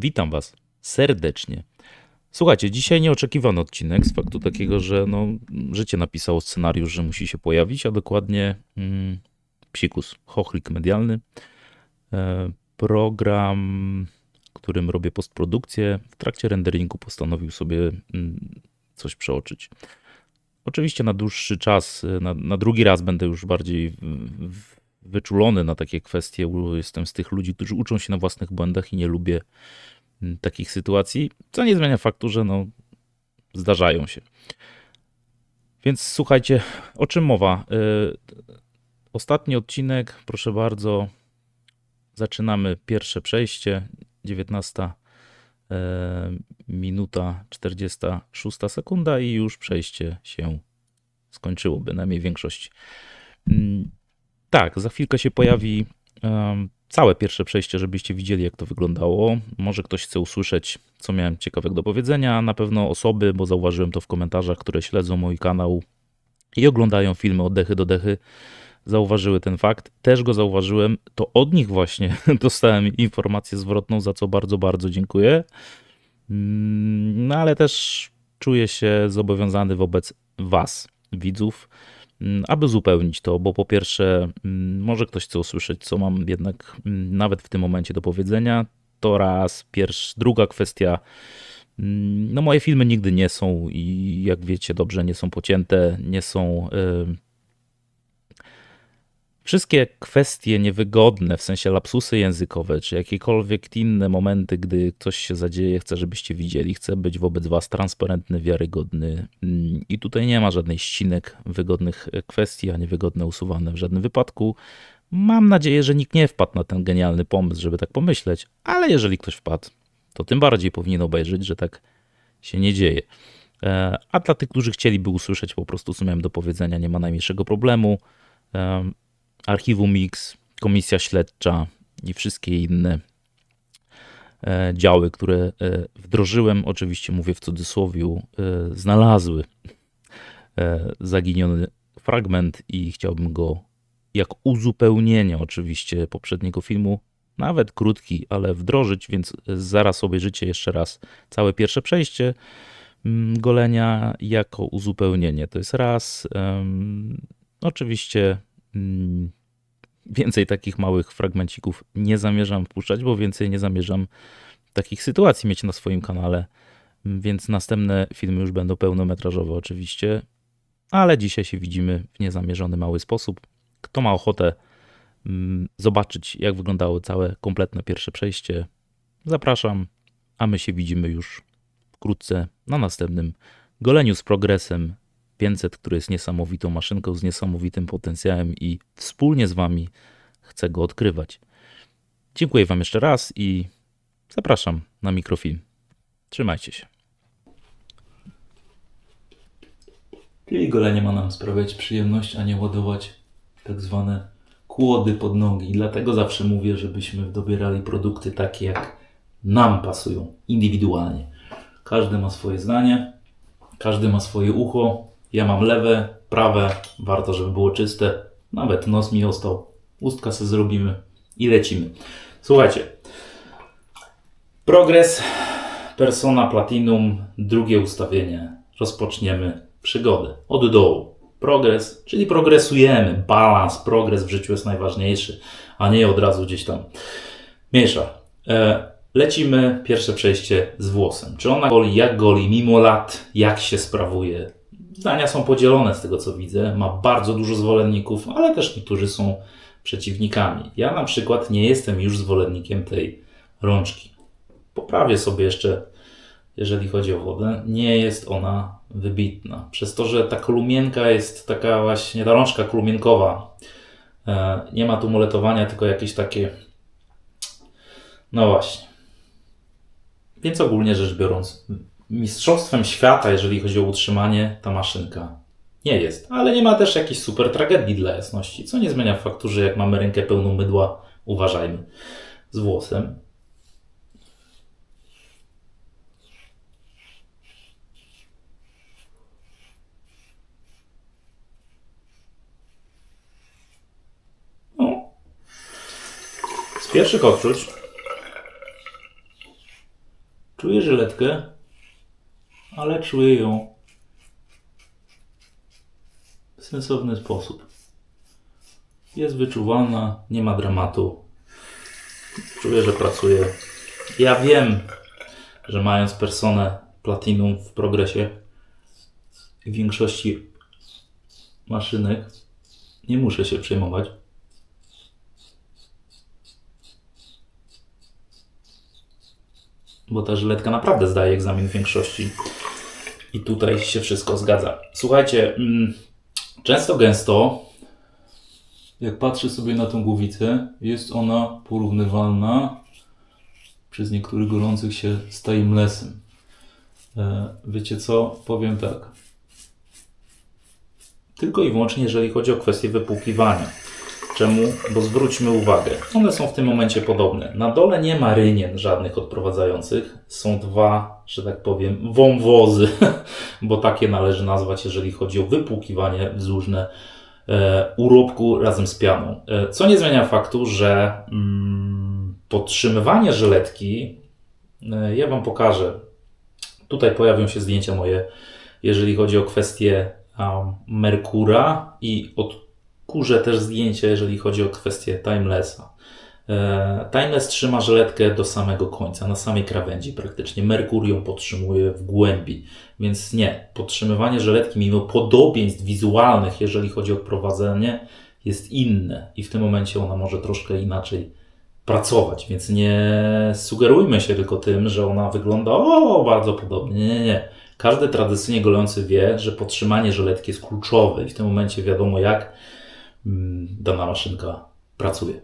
Witam Was serdecznie. Słuchajcie, dzisiaj nieoczekiwany odcinek z faktu takiego, że życie napisało scenariusz, że musi się pojawić, a dokładnie Psikus, chochlik medialny. Program, którym robię postprodukcję, w trakcie renderingu postanowił sobie coś przeoczyć. Oczywiście na dłuższy czas, na drugi raz będę już bardziej wyczulony na takie kwestie. Jestem z tych ludzi, którzy uczą się na własnych błędach i nie lubię takich sytuacji, co nie zmienia faktu, że zdarzają się. Więc słuchajcie, o czym mowa? Ostatni odcinek, proszę bardzo, zaczynamy pierwsze przejście, 19 minuta 46 sekunda i już przejście się skończyło, bynajmniej większość. Tak, za chwilkę się pojawi całe pierwsze przejście, żebyście widzieli, jak to wyglądało. Może ktoś chce usłyszeć, co miałem ciekawego do powiedzenia. Na pewno osoby, bo zauważyłem to w komentarzach, które śledzą mój kanał i oglądają filmy od dechy do dechy, zauważyły ten fakt. Też go zauważyłem. To od nich właśnie dostałem informację zwrotną, za co bardzo, bardzo dziękuję. No ale też czuję się zobowiązany wobec Was, widzów, aby uzupełnić to, bo po pierwsze, może ktoś chce usłyszeć, co mam jednak nawet w tym momencie do powiedzenia. To raz. Druga kwestia, no moje filmy nigdy nie są i jak wiecie dobrze, nie są pocięte, nie są... Wszystkie kwestie niewygodne, w sensie lapsusy językowe, czy jakiekolwiek inne momenty, gdy coś się zadzieje, chcę, żebyście widzieli. Chcę być wobec Was transparentny, wiarygodny i tutaj nie ma żadnych ścinek wygodnych kwestii, a niewygodne usuwane w żadnym wypadku. Mam nadzieję, że nikt nie wpadł na ten genialny pomysł, żeby tak pomyśleć, ale jeżeli ktoś wpadł, to tym bardziej powinien obejrzeć, że tak się nie dzieje. A dla tych, którzy chcieliby usłyszeć po prostu, co miałem do powiedzenia, nie ma najmniejszego problemu. Archiwum Mix, komisja śledcza i wszystkie inne działy, które wdrożyłem, oczywiście mówię w cudzysłowie, znalazły zaginiony fragment i chciałbym go jak uzupełnienie oczywiście poprzedniego filmu, nawet krótki, ale wdrożyć, więc zaraz obejrzycie jeszcze raz całe pierwsze przejście golenia jako uzupełnienie. To jest raz. Oczywiście więcej takich małych fragmencików nie zamierzam wpuszczać, bo więcej nie zamierzam takich sytuacji mieć na swoim kanale, więc następne filmy już będą pełnometrażowe oczywiście, ale dzisiaj się widzimy w niezamierzony mały sposób. Kto ma ochotę zobaczyć, jak wyglądało całe kompletne pierwsze przejście, zapraszam, a my się widzimy już wkrótce na następnym goleniu z progresem 500, który jest niesamowitą maszynką z niesamowitym potencjałem i wspólnie z Wami chcę go odkrywać. Dziękuję Wam jeszcze raz i zapraszam na mikrofilm. Trzymajcie się. Czyli golenie ma nam sprawiać przyjemność, a nie ładować tak zwane kłody pod nogi. Dlatego zawsze mówię, żebyśmy dobierali produkty takie, jak nam pasują, indywidualnie. Każdy ma swoje zdanie, każdy ma swoje ucho. Ja mam lewe, prawe, warto, żeby było czyste. Nawet nos mi ostał. Ustka sobie zrobimy i lecimy. Słuchajcie. Progres, Persona Platinum, drugie ustawienie. Rozpoczniemy przygodę od dołu. Progres, czyli progresujemy. Balans, progres w życiu jest najważniejszy, a nie od razu gdzieś tam mniejsza. Lecimy, pierwsze przejście z włosem. Czy ona goli, jak goli, mimo lat, jak się sprawuje? Zdania są podzielone z tego, co widzę. Ma bardzo dużo zwolenników, ale też niektórzy są przeciwnikami. Ja na przykład nie jestem już zwolennikiem tej rączki. Poprawię sobie jeszcze, jeżeli chodzi o wodę. Nie jest ona wybitna. Przez to, że ta kolumienka jest taka właśnie, ta rączka kolumienkowa. Nie ma tu muletowania, tylko jakieś takie... No właśnie. Więc ogólnie rzecz biorąc, mistrzostwem świata, jeżeli chodzi o utrzymanie, ta maszynka nie jest. Ale nie ma też jakiejś super tragedii dla jasności, co nie zmienia faktu, że jak mamy rękę pełną mydła, uważajmy z włosem. No. Z pierwszych odczuć Czuję żyletkę, ale czuję ją w sensowny sposób. Jest wyczuwalna, nie ma dramatu. Czuję, że pracuje. Ja wiem, że mając personę Platinum w progresie w większości maszynek, nie muszę się przejmować. Bo ta żyletka naprawdę zdaje egzamin w większości. I tutaj się wszystko zgadza. Słuchajcie, często gęsto, jak patrzę sobie na tą głowicę, jest ona porównywalna przez niektórych golących się z Timelessem. Wiecie co? Powiem tak. Tylko i wyłącznie jeżeli chodzi o kwestię wypłukiwania. Czemu? Bo zwróćmy uwagę, one są w tym momencie podobne. Na dole nie ma rynien żadnych odprowadzających. Są dwa, że tak powiem, wąwozy, bo takie należy nazwać, jeżeli chodzi o wypłukiwanie wzdłużne urobku razem z pianą. Co nie zmienia faktu, że podtrzymywanie żyletki, ja Wam pokażę. Tutaj pojawią się zdjęcia moje, jeżeli chodzi o kwestię Merkura i odkurzę też zdjęcia, jeżeli chodzi o kwestię Timelessa. Timeless trzyma żyletkę do samego końca, na samej krawędzi praktycznie. Merkur ją podtrzymuje w głębi, więc nie. Podtrzymywanie żyletki mimo podobieństw wizualnych, jeżeli chodzi o odprowadzenie, jest inne i w tym momencie ona może troszkę inaczej pracować, więc nie sugerujmy się tylko tym, że ona wygląda bardzo podobnie. Nie. Każdy tradycyjnie golący wie, że podtrzymanie żyletki jest kluczowe i w tym momencie wiadomo, jak dana maszynka pracuje.